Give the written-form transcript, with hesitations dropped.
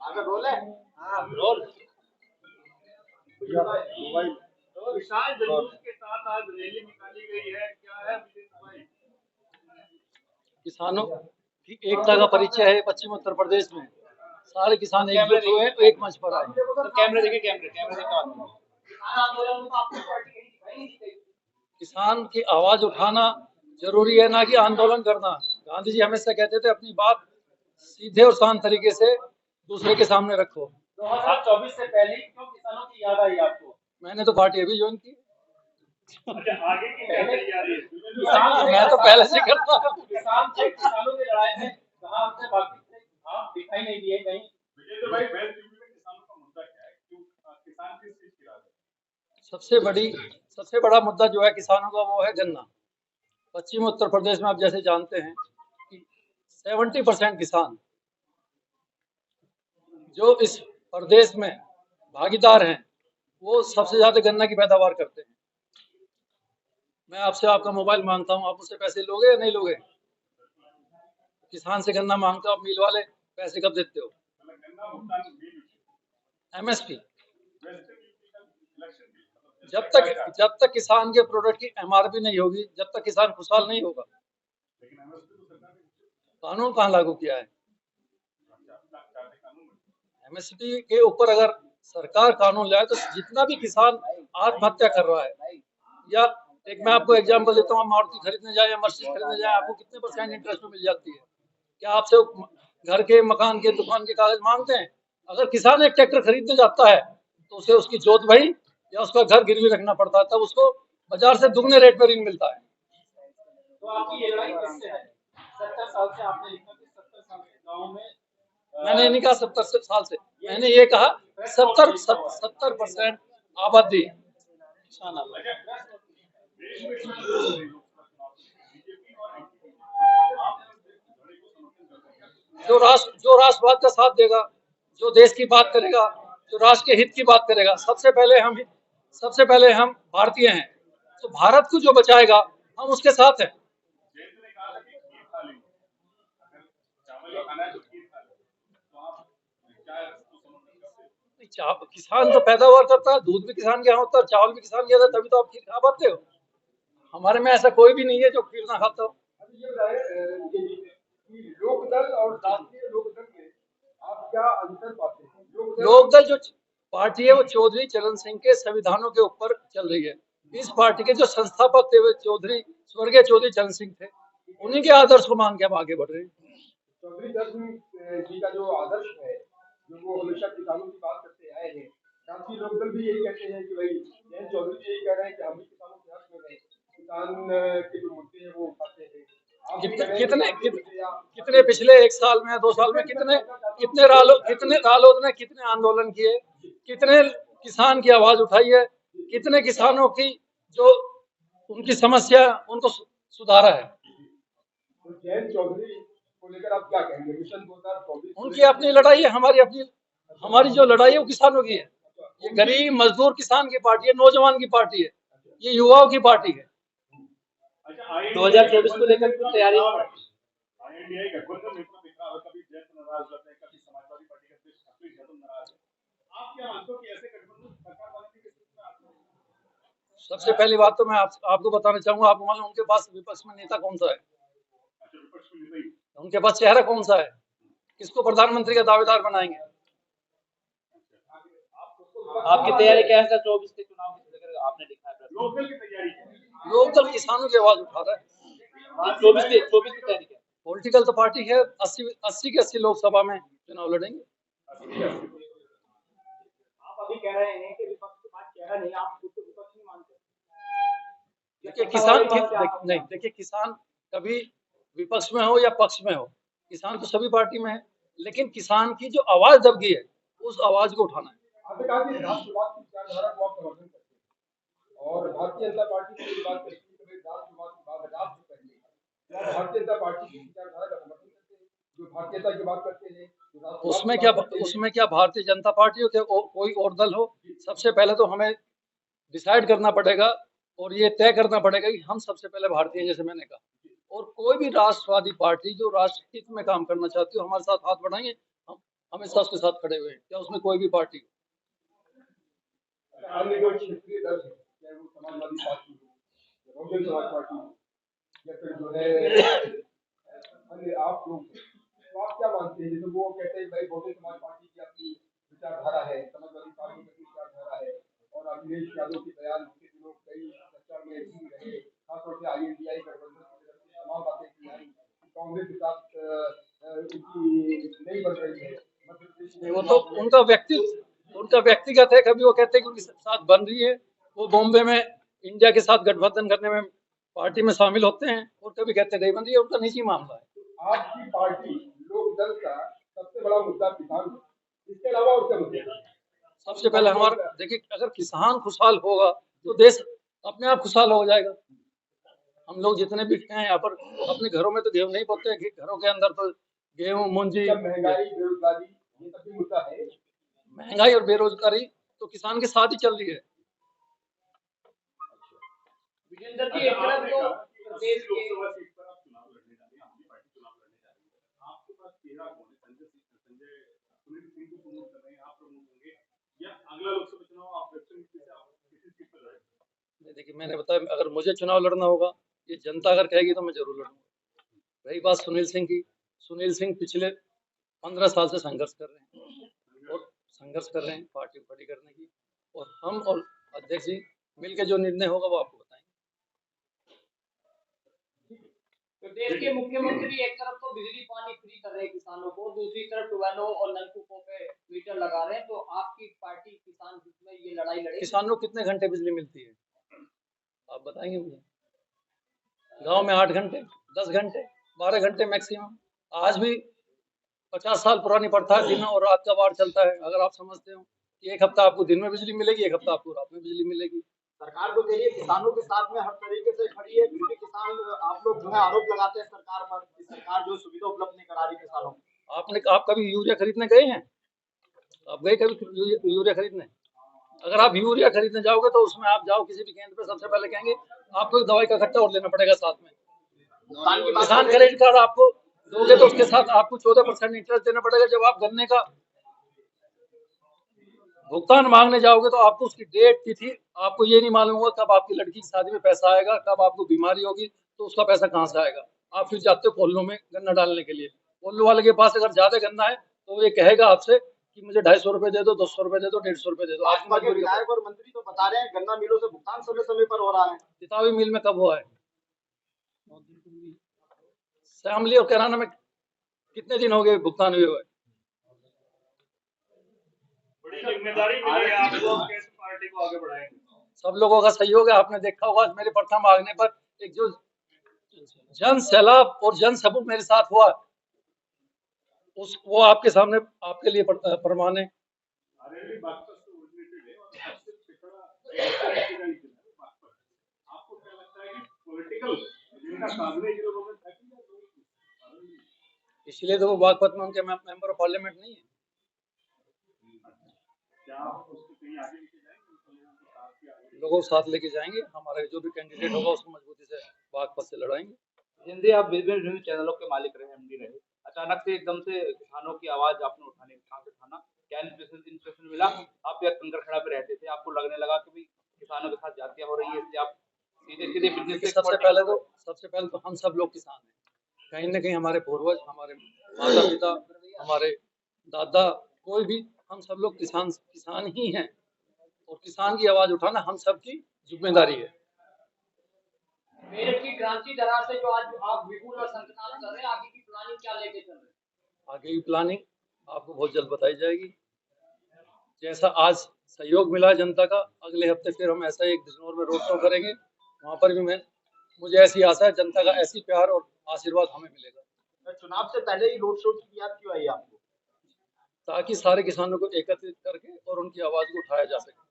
Role है। हाँ role. विशाल जुलूस के साथ आज रैली निकाली गई है, क्या है विशेष भाई? किसानों की एकता का परिचय है पश्चिम उत्तर प्रदेश में। सारे किसान एकजुट हुए एक मंच पर आए। तो कैमरे देखे, कैमरे देखे। किसान की आवाज उठाना जरूरी है, ना कि आंदोलन करना। गांधी जी हमेशा कहते थे अपनी बात सीधे और शांत तरीके से दूसरे के सामने रखो। 2024 से पहले क्यों किसानों की याद आई आपको? मैंने तो पार्टी अभी ज्वाइन की। आगे की क्या तैयारी? मैं तो पहले से करता हूँ। किसानों की लड़ाई में कहाँ से बाकी थे, आप दिखाई नहीं दिए कहीं। विजेंद्र भाई, वेस्ट यूपी में किसानों का मुद्दा क्या है? क्यों किसान किस चीज की राह है? सबसे बड़ा मुद्दा जो है किसानों का वो है गन्ना। पश्चिम उत्तर प्रदेश में आप जैसे जानते हैं कि 70% किसान जो इस प्रदेश में भागीदार हैं वो सबसे ज्यादा गन्ना की पैदावार करते हैं। मैं आपसे आपका मोबाइल मांगता हूं, आप उससे पैसे लोगे या नहीं लोगे? किसान से गन्ना मांगते हो आप, मिल वाले पैसे कब देते हो? एमएसपी। जब तक किसान के प्रोडक्ट की एमआरपी नहीं होगी, जब तक किसान खुशहाल नहीं होगा। कानून कहाँ लागू किया है? एमएसपी के ऊपर अगर सरकार कानून लाए तो जितना भी किसान आत्महत्या कर रहा है, या एक मैं आपको एग्जांपल देता हूँ, मारुति खरीदने जाए या मर्सिडीज खरीदने जाए, आपको कितने % इंटरेस्ट में मिल जाती है? क्या आपसे घर के, मकान के, दुकान के कागज मांगते हैं? अगर किसान एक ट्रैक्टर खरीदने जाता है तो उसे उसकी जोत भाई या उसका घर गिरवी रखना पड़ता है, तब उसको बाजार से दुगने रेट पर ऋण मिलता है। तो आपकी ये लड़ाई किससे है? 70 साल से आपने लिखा कि 70 साल से गाँव में। मैंने नहीं कहा 70 साल से, मैंने ये कहा 70% आबादी किसान आबादी। जो राष्ट्रवाद का साथ देगा, जो देश की बात करेगा, जो राष्ट्र के हित की बात करेगा, सबसे पहले हम भारतीय हैं, तो भारत को जो बचाएगा हम उसके साथ हैं। किसान तो पैदावार करता है, दूध भी किसान के यहाँ होता है, चावल भी किसान के यहाँ, तभी तो आप खीर खा पाते हो। हमारे में ऐसा कोई भी नहीं है जो खीर ना खाता हो। लोकदल और राष्ट्रीय लोकदल में आप क्या अंतर पाते हैं? लोकदल जो पार्टी है वो चौधरी चरण सिंह के संविधानों के ऊपर चल रही है। इस पार्टी के जो संस्थापक थे वो स्वर्गीय चौधरी चरण सिंह थे, उन्हीं के आदर्श को मान के हम आगे बढ़ रहे हैं। चौधरी चरण जी का जो आदर्श है, जो वो हमेशा किसानों की बात करते आए हैं, राष्ट्रीय लोकदल भी यही कहते हैं कि भाई जयंत चौधरी जी यही कह रहे हैं कि हम भी किसानों के हक में हैं, किसान के जो मुद्दे हैं वो उठाते हैं। कितने पिछले 1 साल में 2 साल में कितने रालोद ने कितने आंदोलन किए, कितने किसान की आवाज उठाई है, कितने किसानों की जो उनकी समस्या उनको सुधारा है। जयंत चौधरी को लेकर आप क्या कहेंगे? मिशन 2024 उनकी अपनी लड़ाई है, हमारी जो लड़ाई है वो किसानों की है। ये गरीब मजदूर किसान की पार्टी है, नौजवान की पार्टी है, ये युवाओं की पार्टी है। 2024 को लेकर कुछ तैयारी सबसे पहली बात तो मैं आपको बताना चाहूंगा, आपको मालूम उनके पास विपक्ष में नेता कौन सा है? उनके पास चेहरा कौन सा है? किसको प्रधानमंत्री का दावेदार बनाएंगे? आपकी तैयारी क्या है 24 के चुनाव को लेकर? आपने लिखा है लोकदल की तैयारी, लोकदल किसानों की आवाज उठा रहा है। 24 की तैयारी क्या? पॉलिटिकल तो पार्टी है, 80 के 80 लोकसभा में चुनाव लड़ेंगे। आप अभी कह रहे हैं कि विपक्ष के पास चेहरा नहीं, आप खुद को विपक्ष नहीं मानते? देखिए किसान कभी विपक्ष में हो या पक्ष में हो, किसान तो सभी पार्टी में है, लेकिन किसान की जो आवाज दब गई है उस आवाज को उठाना है। आपने कहा कि राष्ट्रवाद की विचारधारा को आप समर्थन करते हैं और भारतीय जनता पार्टी की बात करती है कि राष्ट्रवाद की बात राष्ट्र पहले, तो भारतीय जनता पार्टी की विचारधारा का समर्थन करते हैं, जो भारतीयता की बात करते हैं। उसमें क्या भारतीय जनता पार्टी हो, कोई और दल हो, सबसे पहले तो हमें डिसाइड करना पड़ेगा और ये तय करना पड़ेगा कि हम सबसे पहले भारतीय, जैसे मैंने कहा, और कोई भी राष्ट्रवादी पार्टी जो राष्ट्र हित में काम करना चाहती हो हमारे साथ हाथ बढ़ाएंगे, हमेशा उसके साथ खड़े हुए हैं, क्या उसमें कोई भी पार्टी हो। अन्य जो क्षेत्रीय दल है, चाहे वो समाजवादी पार्टी हो, बहुजन समाज पार्टी हो, या फिर जो है अन्य आप लोग हैं, तो आप क्या मानते हैं? जैसे वो कहते हैं भाई बहुजन समाज पार्टी की अपनी विचारधारा है, समाजवादी पार्टी की अपनी विचारधारा है, और अखिलेश यादव के बयान पिछले दिनों कई चर्चा में भी रहे, खासतौर से INDI गठबंधन की तरफ से तमाम बातें की आई कि कांग्रेस के साथ उनकी नहीं बन रही है, मध्य प्रदेश में वो तो उनका व्यक्तिगत है। कभी वो कहते हैं कि उनके साथ बन रही है, वो बॉम्बे में इंडिया के साथ गठबंधन करने में पार्टी में शामिल होते हैं, और कभी कहते नहीं बन रही है, उनका निजी मामला है। आपकी पार्टी लोकदल का सबसे बड़ा मुद्दा किसान है, इसके अलावा और क्या मुद्दे हैं? सबसे पहले हमारा देखिए, अगर किसान खुशहाल होगा तो देश अपने आप खुशहाल हो जाएगा। हम लोग जितने भी हैं यहाँ पर अपने घरों में तो गेहूं नहीं बोते हैं, घरों के अंदर तो गेहूं मुंजी। जब महंगाई बेरोजगारी ये सब भी मुद्दा है, महंगाई और बेरोजगारी तो किसान के साथ ही चल रही है। विजेंद्र जी, एक तरफ तो प्रदेश के लोकसभा सीट पर आप चुनाव लड़ने जा रहे हैं, आपकी पार्टी चुनाव लड़ने जा रही है, आपके पास चेहरा कौन है? संजय सुनील सिंह को प्रमोट कर रहे हैं, आप प्रमोट होंगे या अगला लोकसभा चुनाव आप किसी सीट पर लड़ेंगे? देखिए, मैंने बताया, अगर मुझे चुनाव लड़ना होगा, ये जनता अगर कहेगी तो मैं जरूर लड़ूंगा। रही बात सुनील सिंह की, सुनील सिंह पिछले 15 साल से संघर्ष कर रहे हैं पार्टी बड़ी करने की, और हम और अध्यक्ष जी मिलकर जो निर्णय होगा वो आपको बताएंगे। प्रदेश के मुख्यमंत्री एक तरफ तो बिजली पानी फ्री कर रहे हैं किसानों को, दूसरी तरफ ट्यूबवेलों और नलकूपों पे मीटर लगा रहे हैं, तो आपकी पार्टी किसान हित में ये लड़ाई लड़ेगी? किसानों को कितने घंटे बिजली मिलती है आप बताएंगे मुझे? गांव में 8 घंटे, 10 घंटे, 12 घंटे मैक्सिमम। आज भी 50 साल पुरानी प्रथा है, दिन और रात का वार चलता है। अगर आप समझते हो कि एक हफ्ता आपको दिन में बिजली मिलेगी, एक हफ्ता आपको रात में बिजली मिलेगी। सरकार तो कहिए किसानों के साथ में हर तरीके से खड़ी है, क्योंकि किसान आप लोग जो है आरोप लगाते हैं सरकार पर कि सरकार जो सुविधा उपलब्ध नहीं करा रही किसानों को। आप कभी यूरिया खरीदने गए हैं? आप गए कभी यूरिया खरीदने? अगर आप यूरिया खरीदने जाओगे तो उसमें आप जाओ किसी भी केंद्र पे, सबसे पहले कहेंगे आपको एक दवाई का खट्टा और लेना पड़ेगा साथ में। किसान क्रेडिट कार्ड आपको दोगे तो उसके साथ आपको 14% इंटरेस्ट देना पड़ेगा। जब आप गन्ने का भुगतान मांगने जाओगे तो आपको उसकी डेट, तिथि, आपको ये नहीं मालूम होगा कब आपकी लड़की की शादी में पैसा आएगा, कब आपको बीमारी होगी तो उसका पैसा कहाँ से आएगा। आप फिर जाते हो कोल्लो में गन्ना डालने के लिए। कोल्लो वाले के पास अगर ज्यादा गन्ना है तो ये कहेगा आपसे कि मुझे 250 रुपए दे दो, 200 रुपए दे दो, 150 रुपए दे दो। भाजपा के विधायक और मंत्री तो बता रहे हैं गन्ना मिलों से भुगतान समय समय पर हो रहा है। किताबी मिल में कब हुआ है? श्यामली और कैराना में कितने दिन हो गए भुगतान हुए? बड़ी जिम्मेदारी मिली है आपको, कैसे पार्टी को आगे बढ़ाएंगे? सब लोगों का सहयोग है। आपने देखा होगा मेरे प्रथा मांगने पर एक जो जन सैलाब और जन सबूत मेरे साथ हुआ, वो आपके सामने आपके लिए प्रमाण है। आपको क्या लगता है कि पॉलिटिकल जिनका कांग्रेस के लोगों में था कि इसलिए तो वो बागपत में उनके मेंबर ऑफ पार्लियामेंट नहीं है। क्या आप उसको कहीं आगे लेके जाएंगे? लोगों को साथ लेके जाएंगे। हमारे जो भी कैंडिडेट होगा उसको मजबूती से बागपत से लड़ाएंगे। हिंदी आप विभिन्न न्यूज चैनलों के मालिक रहे, MD रहे, अचानक से एकदम से किसानों की आवाज आपने उठाने कहाँ से ठाना? क्या इंस्पिरेशन मिला? आप या कंकड़खड़ा पे रहते थे, आपको लगने लगा कि भाई किसानों के साथ जातियां हो रही है, इसलिए आप सीधे बिजनेस? सबसे पहले तो हम सब लोग किसान हैं। कहीं ना कहीं हमारे पूर्वज, हमारे माता पिता, हमारे दादा, कोई भी, हम सब लोग किसान ही हैं, और किसान की आवाज उठाना हम सबकी जिम्मेदारी है। मेरठ की क्रांति दरार से जो आज आप विपुल और संकनाल कर रहे हैं, आगे की प्लानिंग क्या लेके चल रहे हैं? आगे की प्लानिंग आपको बहुत जल्द बताई जाएगी। जैसा आज सहयोग मिला जनता का, अगले हफ्ते फिर हम ऐसा एक बिजनौर में रोड शो करेंगे। वहां पर भी मुझे ऐसी आशा है जनता का ऐसी प्यार और आशीर्वाद हमें मिलेगा। चुनाव से पहले ही रोड शो की याद क्यों आई आपको? ताकि सारे किसानों को एकत्रित करके और उनकी आवाज को उठाया जा सके।